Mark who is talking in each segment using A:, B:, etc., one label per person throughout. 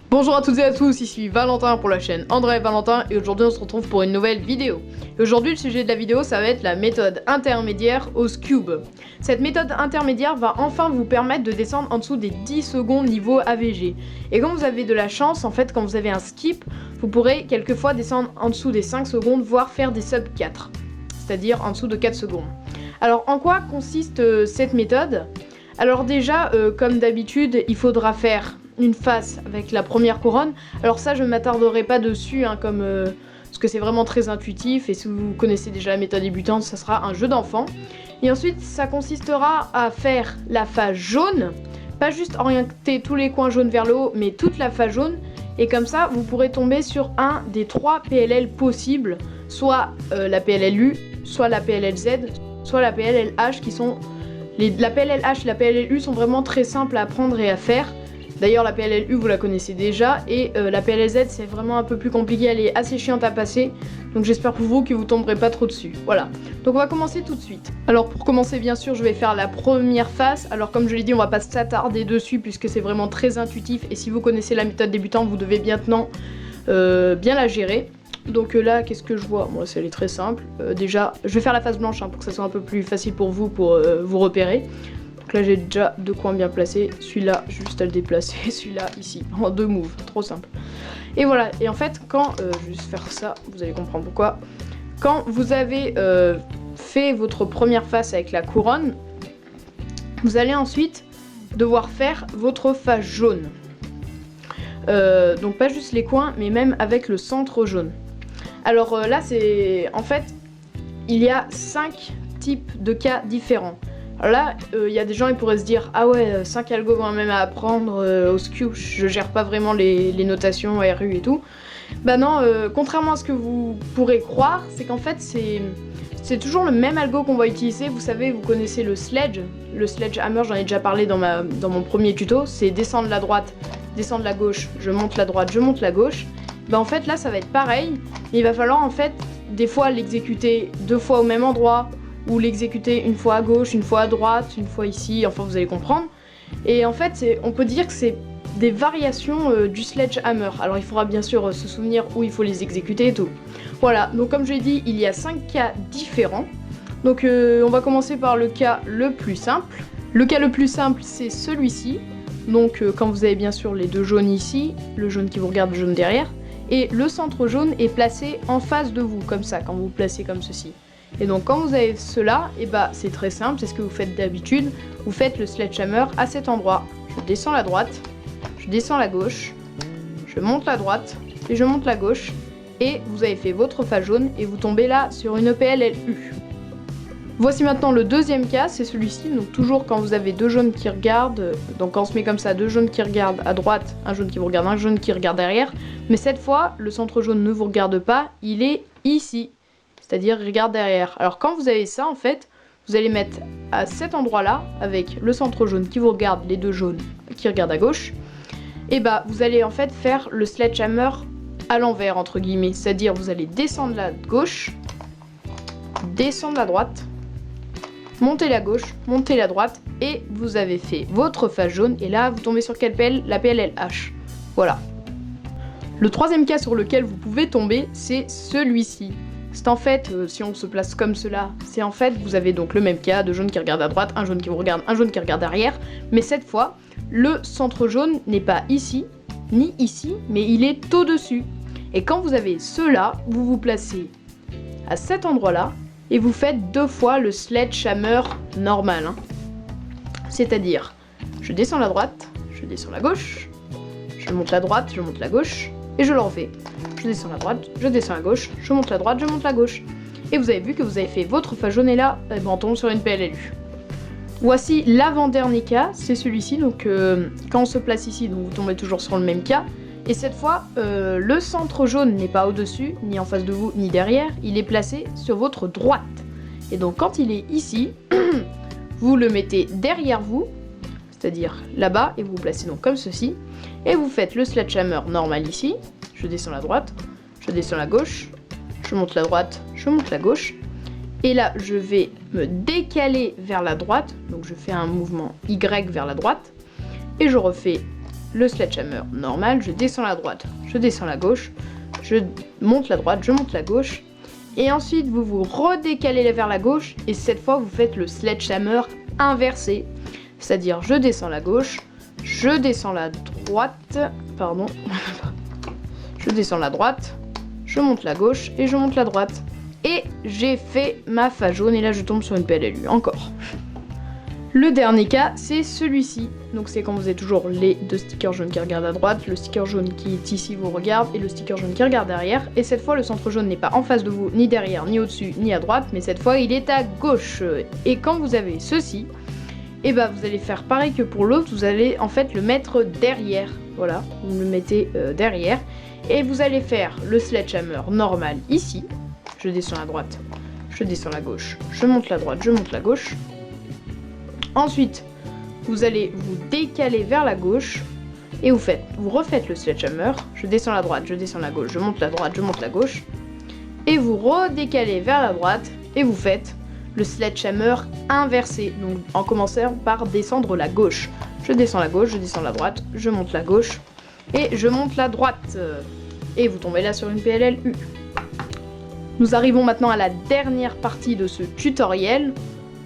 A: Bonjour à toutes et à tous, ici Valentin pour la chaîne André Valentin et aujourd'hui on se retrouve pour une nouvelle vidéo. Aujourd'hui le sujet de la vidéo ça va être la méthode intermédiaire Oscube. Cette méthode intermédiaire va enfin vous permettre de descendre en dessous des 10 secondes niveau AVG. Et quand vous avez de la chance, en fait quand vous avez un skip, vous pourrez quelquefois descendre en dessous des 5 secondes, voire faire des sub 4, c'est-à-dire en dessous de 4 secondes. Alors en quoi consiste cette méthode ? Alors déjà, comme d'habitude, il faudra faire une face avec la première couronne. Alors ça, je ne m'attarderai pas dessus, hein, parce que c'est vraiment très intuitif, et si vous connaissez déjà la méthode débutante, ça sera un jeu d'enfant. Et ensuite, ça consistera à faire la face jaune, pas juste orienter tous les coins jaunes vers le haut, mais toute la face jaune, et comme ça, vous pourrez tomber sur un des 3 PLL possibles, soit la PLLU, soit la PLLZ, soit la PLLH, qui sont... La PLLH et la PLLU sont vraiment très simples à apprendre et à faire. D'ailleurs la PLLU vous la connaissez déjà et la PLLZ c'est vraiment un peu plus compliqué, elle est assez chiante à passer. Donc j'espère pour vous que vous tomberez pas trop dessus. Voilà, donc on va commencer tout de suite. Alors pour commencer bien sûr je vais faire la première face. Alors comme je l'ai dit on va pas s'attarder dessus puisque c'est vraiment très intuitif. Et si vous connaissez la méthode débutante vous devez maintenant bien la gérer. Donc là, qu'est-ce que je vois? Moi, elle est très simple. Déjà, je vais faire la face blanche hein, pour que ça soit un peu plus facile pour vous vous repérer. Donc là, j'ai déjà 2 coins bien placés. Celui-là, juste à le déplacer. Celui-là, ici, en 2 moves. Trop simple. Et voilà. Et en fait, quand... je vais juste faire ça, vous allez comprendre pourquoi. Quand vous avez fait votre première face avec la couronne, vous allez ensuite devoir faire votre face jaune. Donc pas juste les coins, mais même avec le centre jaune. Alors là, c'est... En fait, il y a 5 types de cas différents. Alors là, il y a des gens, ils pourraient se dire « Ah ouais, 5 algos quand même à apprendre au Skew, je gère pas vraiment les notations RU et tout. » Bah non, contrairement à ce que vous pourrez croire, c'est qu'en fait, c'est toujours le même algo qu'on va utiliser. Vous savez, vous connaissez le sledge. Le sledgehammer, j'en ai déjà parlé dans mon premier tuto. C'est descendre la droite, descendre la gauche, je monte la droite, je monte la gauche. Bah en fait là ça va être pareil, mais il va falloir en fait des fois l'exécuter 2 fois au même endroit, ou l'exécuter une fois à gauche, une fois à droite, une fois ici, enfin vous allez comprendre. Et en fait on peut dire que c'est des variations du sledgehammer. Alors il faudra bien sûr se souvenir où il faut les exécuter et tout. Voilà, donc comme je l'ai dit, il y a 5 cas différents. Donc on va commencer par le cas le plus simple. Le cas le plus simple c'est celui-ci. Donc quand vous avez bien sûr les 2 jaunes ici, le jaune qui vous regarde, le jaune derrière, et le centre jaune est placé en face de vous, comme ça, quand vous placez comme ceci. Et donc quand vous avez cela, et bah c'est très simple, c'est ce que vous faites d'habitude, vous faites le sledgehammer à cet endroit. Je descends la droite, je descends la gauche, je monte la droite, et je monte la gauche, et vous avez fait votre face jaune, et vous tombez là sur une PLLU. Voici maintenant le deuxième cas, c'est celui-ci, donc toujours quand vous avez 2 jaunes qui regardent, donc quand on se met comme ça, 2 jaunes qui regardent à droite, un jaune qui vous regarde, un jaune qui regarde derrière, mais cette fois, le centre jaune ne vous regarde pas, il est ici, c'est-à-dire il regarde derrière. Alors quand vous avez ça, en fait, vous allez mettre à cet endroit-là, avec le centre jaune qui vous regarde, les 2 jaunes qui regardent à gauche, et bah vous allez en fait faire le sledgehammer à l'envers, entre guillemets, c'est-à-dire vous allez descendre la gauche, descendre la droite, montez la gauche, montez la droite, et vous avez fait votre face jaune, et là vous tombez sur quelle PL? La PLLH. Voilà. Le troisième cas sur lequel vous pouvez tomber, c'est celui-ci. C'est en fait, si on se place comme cela, c'est en fait, vous avez donc le même cas, 2 jaunes qui regardent à droite, un jaune qui vous regarde, un jaune qui regarde derrière, mais cette fois, le centre jaune n'est pas ici, ni ici, mais il est au-dessus. Et quand vous avez cela, vous vous placez à cet endroit-là, et vous faites 2 fois le sledgehammer normal. Hein. C'est-à-dire, je descends la droite, je descends la gauche, je monte la droite, je monte la gauche, et je le refais. Je descends la droite, je descends la gauche, je monte la droite, je monte la gauche. Et vous avez vu que vous avez fait votre face jaune, et là, on tombe sur une PLLU. Voici l'avant-dernier cas, c'est celui-ci, donc quand on se place ici, donc vous tombez toujours sur le même cas. Et cette fois, le centre jaune n'est pas au-dessus, ni en face de vous, ni derrière, il est placé sur votre droite. Et donc quand il est ici, vous le mettez derrière vous, c'est-à-dire là-bas, et vous vous placez donc comme ceci, et vous faites le sledgehammer normal ici, je descends la droite, je descends la gauche, je monte la droite, je monte la gauche, et là je vais me décaler vers la droite, donc je fais un mouvement Y vers la droite, et je refais le sledgehammer normal, je descends la droite, je descends la gauche, je monte la droite, je monte la gauche. Et ensuite, vous vous redécalez vers la gauche et cette fois, vous faites le sledgehammer inversé. C'est-à-dire, je descends la gauche, je descends la droite, pardon, je descends la droite, je monte la gauche et je monte la droite. Et j'ai fait ma face jaune et là, je tombe sur une PLLU, encore. Le dernier cas, c'est celui-ci. Donc c'est quand vous avez toujours les deux stickers jaunes qui regardent à droite, le sticker jaune qui est ici vous regarde et le sticker jaune qui regarde derrière. Et cette fois, le centre jaune n'est pas en face de vous, ni derrière, ni au-dessus, ni à droite, mais cette fois, il est à gauche. Et quand vous avez ceci, et bah vous allez faire pareil que pour l'autre, vous allez en fait le mettre derrière. Voilà, vous le mettez derrière. Et vous allez faire le sledgehammer normal ici. Je descends à droite, je descends la gauche, je monte la droite, je monte la gauche. Ensuite, vous allez vous décaler vers la gauche et vous refaites le sledgehammer. Je descends la droite, je descends la gauche, je monte la droite, je monte la gauche. Et vous redécalez vers la droite et vous faites le sledgehammer inversé. Donc en commençant par descendre la gauche. Je descends la gauche, je descends la droite, je monte la gauche et je monte la droite. Et vous tombez là sur une PLLU. Nous arrivons maintenant à la dernière partie de ce tutoriel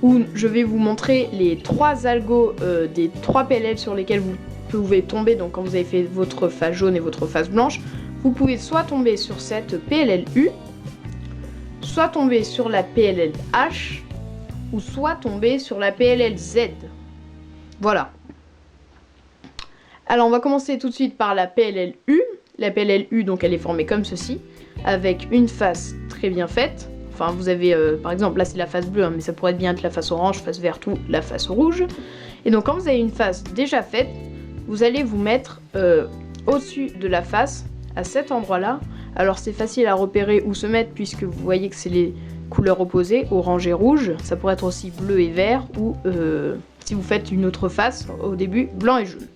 A: où je vais vous montrer les 3 algos des 3 PLL sur lesquels vous pouvez tomber. Donc quand vous avez fait votre face jaune et votre face blanche, vous pouvez soit tomber sur cette PLLU, soit tomber sur la PLLH, ou soit tomber sur la PLLZ. Voilà. Alors on va commencer tout de suite par la PLLU. La PLLU, donc elle est formée comme ceci, avec une face très bien faite. Enfin, vous avez, par exemple, là c'est la face bleue, hein, mais ça pourrait bien être la face orange, face verte ou la face rouge. Et donc quand vous avez une face déjà faite, vous allez vous mettre au-dessus de la face, à cet endroit-là. Alors c'est facile à repérer où se mettre, puisque vous voyez que c'est les couleurs opposées, orange et rouge. Ça pourrait être aussi bleu et vert, ou si vous faites une autre face, au début, blanc et jaune.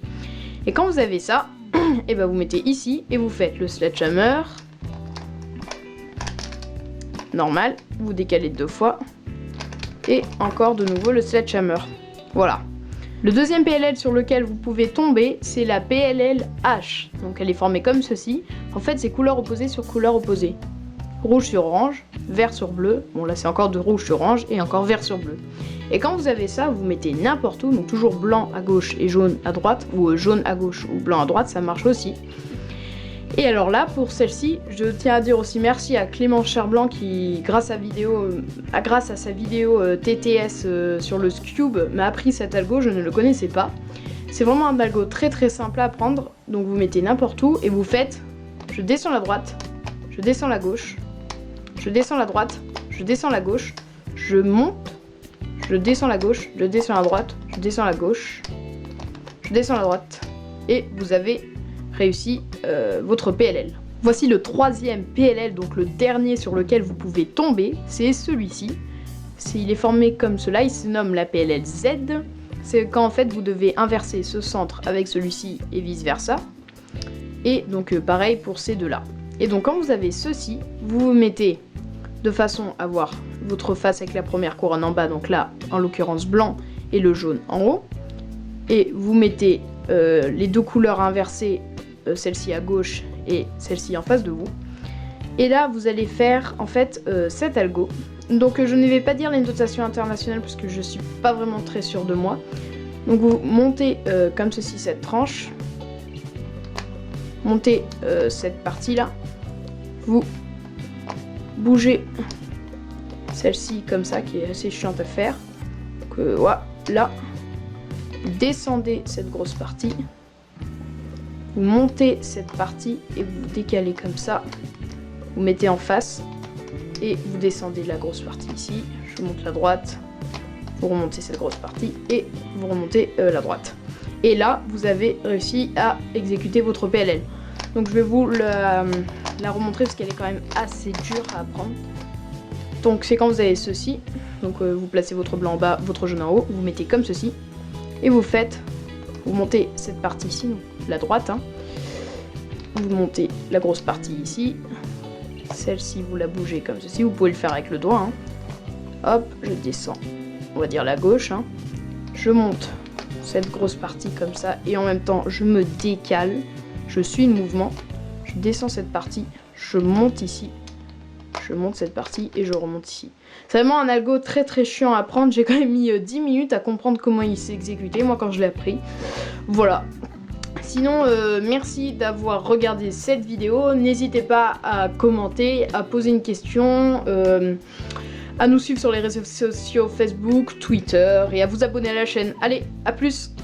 A: Et quand vous avez ça, et ben vous mettez ici, et vous faites le sledgehammer normal, vous décalez 2 fois, et encore de nouveau le sledgehammer. Voilà. Le deuxième PLL sur lequel vous pouvez tomber, c'est la PLLH. Donc elle est formée comme ceci. En fait, c'est couleur opposée sur couleur opposée. Rouge sur orange, vert sur bleu. Bon là c'est encore de rouge sur orange et encore vert sur bleu. Et quand vous avez ça, vous mettez n'importe où, donc toujours blanc à gauche et jaune à droite, ou jaune à gauche ou blanc à droite, ça marche aussi. Et alors là, pour celle-ci, je tiens à dire aussi merci à Clément Cherblanc qui, grâce à sa vidéo TTS sur le Scube, m'a appris cet algo, je ne le connaissais pas. C'est vraiment un algo très très simple à apprendre, donc vous mettez n'importe où et vous faites, je descends la droite, je descends la gauche, je descends la droite, je descends la gauche, je monte, je descends la gauche, je descends la droite, je descends la gauche, je descends la droite, et vous avez réussi votre PLL. Voici le troisième PLL, donc le dernier sur lequel vous pouvez tomber, c'est celui-ci. Il est formé comme cela, il se nomme la PLLZ. C'est quand en fait vous devez inverser ce centre avec celui-ci et vice versa. Et donc pareil pour ces deux-là. Et donc quand vous avez ceci, vous vous mettez de façon à voir votre face avec la première couronne en bas, donc là en l'occurrence blanc et le jaune en haut. Et vous mettez les deux couleurs inversées, celle-ci à gauche et celle-ci en face de vous. Et là, vous allez faire en fait cet algo. Donc je ne vais pas dire les notations internationales parce que je suis pas vraiment très sûre de moi. Donc vous montez comme ceci cette tranche. Montez cette partie-là. Vous bougez celle-ci comme ça, qui est assez chiante à faire. Donc voilà. Vous descendez cette grosse partie. Vous montez cette partie et vous décalez comme ça. Vous mettez en face et vous descendez la grosse partie ici. Je monte la droite, vous remontez cette grosse partie et vous remontez la droite. Et là, vous avez réussi à exécuter votre PLL. Donc je vais vous la remontrer parce qu'elle est quand même assez dure à apprendre. Donc c'est quand vous avez ceci. Donc vous placez votre blanc en bas, votre jaune en haut. Vous mettez comme ceci et vous faites. Vous montez cette partie ici, donc la droite. Hein. Vous montez la grosse partie ici. Celle-ci, vous la bougez comme ceci. Vous pouvez le faire avec le doigt. Hein. Hop, je descends. On va dire la gauche. Hein. Je monte cette grosse partie comme ça et en même temps je me décale, je suis le mouvement, je descends cette partie, je monte ici, je monte cette partie et je remonte ici. C'est vraiment un algo très chiant à apprendre, j'ai quand même mis 10 minutes à comprendre comment il s'est exécuté, moi quand je l'ai appris. Voilà. Sinon, merci d'avoir regardé cette vidéo, n'hésitez pas à commenter, à poser une question, à nous suivre sur les réseaux sociaux Facebook, Twitter et à vous abonner à la chaîne. Allez, à plus!